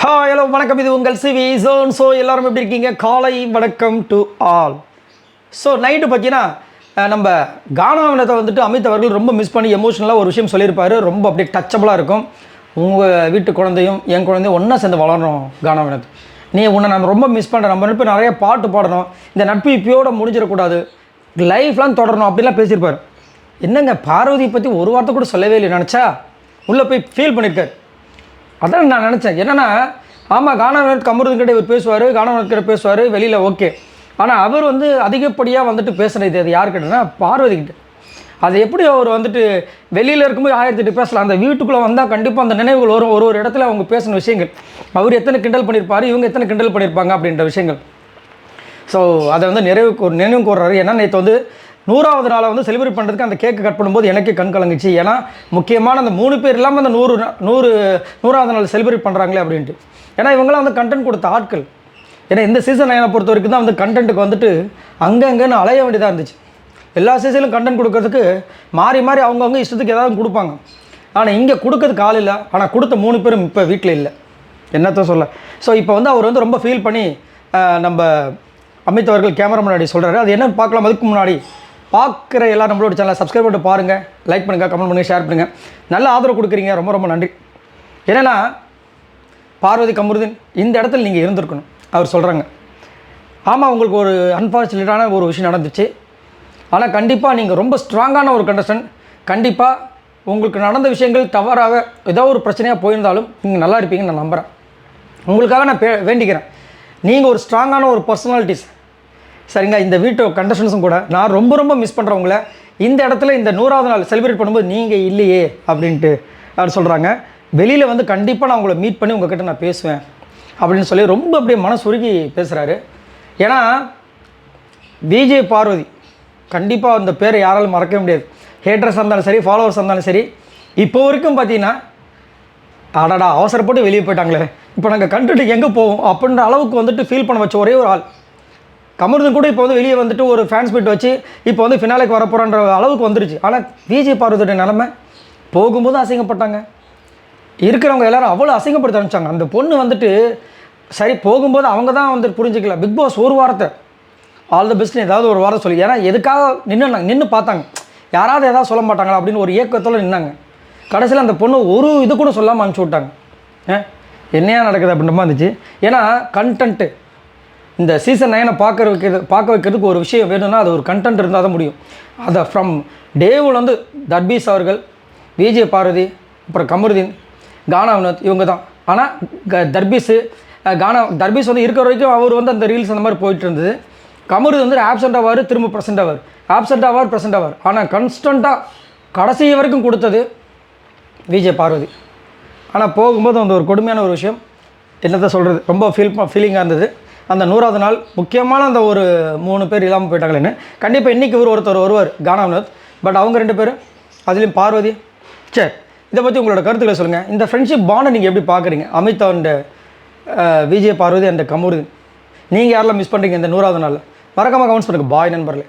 Hello வணக்கம். இது உங்கள் சிவி ஜோன். ஸோ எல்லோரும் எப்படி இருக்கீங்க? காலை வணக்கம் டு ஆல். ஸோ நைட்டு பார்த்தீங்கன்னா நம்ம கானாவினத்தை வந்துட்டு அமித் அவர்கள் ரொம்ப மிஸ் பண்ணி எமோஷனலாக ஒரு விஷயம் சொல்லியிருப்பார். ரொம்ப அப்படியே டச்சபிளாக இருக்கும். உங்கள் வீட்டு குழந்தையும் என் குழந்தையும் ஒன்றா சேர்ந்து வளரணும் கானாவினத்து. நீ உன்னை நம்ம ரொம்ப மிஸ் பண்ணுறேன். நம்ம நட்பு நிறைய பாட்டு பாடணும். இந்த நட்பு இப்போயோட முடிஞ்சிடக்கூடாது, லைஃப்லாம் தொடரணும் அப்படிலாம் பேசியிருப்பார். என்னங்க பார்வதியை பற்றி ஒரு வார்த்தை கூட சொல்லவே இல்லை. நினச்சா உள்ளே போய் ஃபீல் பண்ணியிருக்கார். அதான் நான் நினச்சேன். என்னென்னா ஆமாம், கானாவினத் கமருதன்கிட்ட இவர் பேசுவார், கானாவினத்கிட்ட பேசுவார் வெளியில், ஓகே. ஆனால் அவர் வந்து அதிகப்படியாக வந்துட்டு பேசுகிறது அது யாருக்கிட்டனா பார்வதிக்கிட்ட. அது எப்படி அவர் வந்துட்டு வெளியில் இருக்கும்போது 1008 பேசலாம், அந்த வீட்டுக்குள்ளே வந்தால் கண்டிப்பாக அந்த நினைவுகள் வரும். ஒரு ஒரு இடத்துல அவங்க பேசின விஷயங்கள், அவர் எத்தனை கிண்டல் பண்ணியிருப்பார், இவங்க எத்தனை கிண்டல் பண்ணியிருப்பாங்க அப்படின்ற விஷயங்கள். ஸோ அதை வந்து நினைவு கூறுறாரு. ஏன்னா நேற்று வந்து 100வது நாளை வந்து செலிப்ரேட் பண்ணுறதுக்கு அந்த கேக்கு கட் பண்ணும்போது எனக்கே கண் கலங்குச்சு. ஏன்னா முக்கியமான அந்த 3 பேர் இல்லாமல் அந்த 100வது நாள் செலிப்ரேட் பண்ணுறாங்களே அப்படின்ட்டு. ஏன்னா இவங்களாம் வந்து கண்டென்ட் கொடுத்த ஆட்கள். ஏன்னா இந்த சீசன் 9 பொறுத்த வரைக்கும் தான் வந்து கண்டென்ட்டுக்கு வந்துட்டு அங்கங்கன்னு அலைய வேண்டியதாக இருந்துச்சு. எல்லா சீசன்லையும் கண்டென்ட் கொடுக்கறதுக்கு மாறி மாறி அவங்கவுங்க இஷ்டத்துக்கு ஏதாவது கொடுப்பாங்க. ஆனால் இங்கே கொடுக்கறதுக்கு ஆள் இல்லை. ஆனால் கொடுத்த 3 பேரும் இப்போ வீட்டில் இல்லை. என்னத்த சொல்ல. ஸோ இப்போ வந்து அவர் வந்து ரொம்ப ஃபீல் பண்ணி நம்ம அமித் அவர்கள் கேமரா முன்னாடி சொல்கிறாரு. அது என்னன்னு பார்க்கலாம். அதுக்கு முன்னாடி பார்க்குற எல்லாம் நம்மளோட சேனலை சப்ஸ்கிரைப் பண்ணிட்டு பாருங்கள், லைக் பண்ணுங்கள், கமெண்ட் பண்ணுங்கள், ஷேர் பண்ணுங்கள். நல்ல ஆதரவு கொடுக்குறீங்க, ரொம்ப ரொம்ப நன்றி. ஏன்னா பார்வதி கமருதீன் இந்த இடத்துல நீங்கள் இருந்திருக்கணும் அவர் சொல்கிறாங்க. ஆமாம், உங்களுக்கு ஒரு அன்ஃபார்ச்சுனேட்டான ஒரு விஷயம் நடந்துச்சு. ஆனால் கண்டிப்பாக நீங்கள் ரொம்ப ஸ்ட்ராங்கான ஒரு கண்டஸ்டன்ட். கண்டிப்பாக உங்களுக்கு நடந்த விஷயங்கள் தவறாக ஏதோ ஒரு பிரச்சனையாக போயிருந்தாலும் நீங்கள் நல்லா இருப்பீங்கன்னு நான் நம்புகிறேன். உங்களுக்காக நான் வேண்டிக்கிறேன். நீங்கள் ஒரு ஸ்ட்ராங்கான ஒரு பர்சனாலிட்டிஸ், சரிங்க. இந்த வீட்டு கண்டஸ்டன்ஸும் கூட நான் ரொம்ப ரொம்ப மிஸ் பண்ணுறவங்கள இந்த இடத்துல இந்த 100வது நாள் செலிப்ரேட் பண்ணும்போது நீங்கள் இல்லையே அப்படின்ட்டு அவர் சொல்கிறாங்க. வெளியில் வந்து கண்டிப்பாக நான் உங்களை மீட் பண்ணி உங்கள்கிட்ட நான் பேசுவேன் அப்படின்னு சொல்லி ரொம்ப அப்படியே மனசுருகி பேசுகிறாரு. ஏன்னா விஜய் பார்வதி கண்டிப்பாக அந்த பேரை யாராலும் மறக்கவே முடியாது. ஹேட்டர்ஸாக இருந்தாலும் சரி, ஃபாலோவர்ஸாக இருந்தாலும் சரி. இப்போ வரைக்கும் பார்த்தீங்கன்னா அடடா அவசரப்பட்டு வெளியே போயிட்டாங்களே, இப்போ நாங்கள் கண்டுட்டு எங்கே போவோம் அப்படின்ற அளவுக்கு வந்துட்டு ஃபீல் பண்ண வச்ச ஒரே ஒரு ஆள் கமருதன் கூட இப்போ வந்து வெளியே வந்துட்டு ஒரு ஃபேன்ஸ் மீட் வச்சு இப்போ வந்து ஃபினாலேக்கு வரப்போகிறன்ற அளவுக்கு வந்துருச்சு. ஆனால் விஜய் பார்வதியோட நிலமை போகும்போது அசிங்கப்பட்டாங்க. இருக்கிறவங்க எல்லோரும் அவ்வளோ அசிங்கப்படுத்த ஆரம்பிச்சாங்க. அந்த பொண்ணு வந்துட்டு சரி போகும்போது அவங்க தான் வந்து புரிஞ்சிக்கல. பிக் பாஸ் ஒரு வாரத்தை ஆல் த பெஸ்ட்னு ஏதாவது ஒரு வாரம் சொல்லி, ஏன்னா எதுக்காக நின்று பார்த்தாங்க, யாராவது எதாவது சொல்ல மாட்டாங்களா அப்படின்னு ஒரு ஏக்கத்தோடு நின்னாங்க. கடைசியில் அந்த பொண்ணு ஒரு இது கூட சொல்லாமல் அனுப்பிச்சி விட்டாங்க. என்னையா நடக்குது அப்படின்ற மாதிரி இருந்துச்சு. ஏன்னா கண்டென்ட்டு இந்த சீசன் 9 பார்க்க வைக்கிறதுக்கு ஒரு விஷயம் வேணும்னா அது ஒரு கண்டென்ட் இருந்தால் தான் முடியும். அதை ஃப்ரம் டேவில் வந்து தர்பீஸ் அவர்கள், விஜய் பார்வதி, அப்புறம் கமருதீன், கானாவினத் இவங்க தான். ஆனால் தர்பீஸ் வந்து இருக்கிற வரைக்கும் அவர் வந்து அந்த ரீல்ஸ் அந்த மாதிரி போயிட்டு இருந்தது. கமருதீன் வந்து ஆப்சென்ட் ஆவார், திரும்ப ப்ரெசென்ட் ஆவார், ஆப்சென்ட் ஆவார், ப்ரெசென்ட் ஆவார். ஆனால் கன்ஸ்டண்ட்டாக கடைசி வரைக்கும் கொடுத்தது விஜய் பார்வதி. ஆனால் போகும்போது அந்த ஒரு கொடுமையான ஒரு விஷயம், என்னத்தை சொல்கிறது, ரொம்ப ஃபீலிங்காக இருந்தது. அந்த 100வது நாள் முக்கியமான அந்த ஒரு 3 பேர் இல்லாமல் போயிட்டாங்களேன்னு. கண்டிப்பாக இன்றைக்கி ஒருத்தர் வருவார் கானாவினத். பட் அவங்க 2 பேரும் அதுலேயும் பார்வதி. சரி, இதை பற்றி உங்களோட கருத்துக்களை சொல்லுங்கள். இந்த ஃப்ரெண்ட்ஷிப் பாண்டை நீங்கள் எப்படி பார்க்குறீங்க? அமித் அண்ட் விஜய் பார்வதி அண்ட் கமருதீன், நீங்கள் யாரெல்லாம் மிஸ் பண்ணுறீங்க இந்த 100வது நாள்? மறக்காமல் கமெண்ட்ஸ் பண்ணுங்கள். பாய் நண்பர்களே.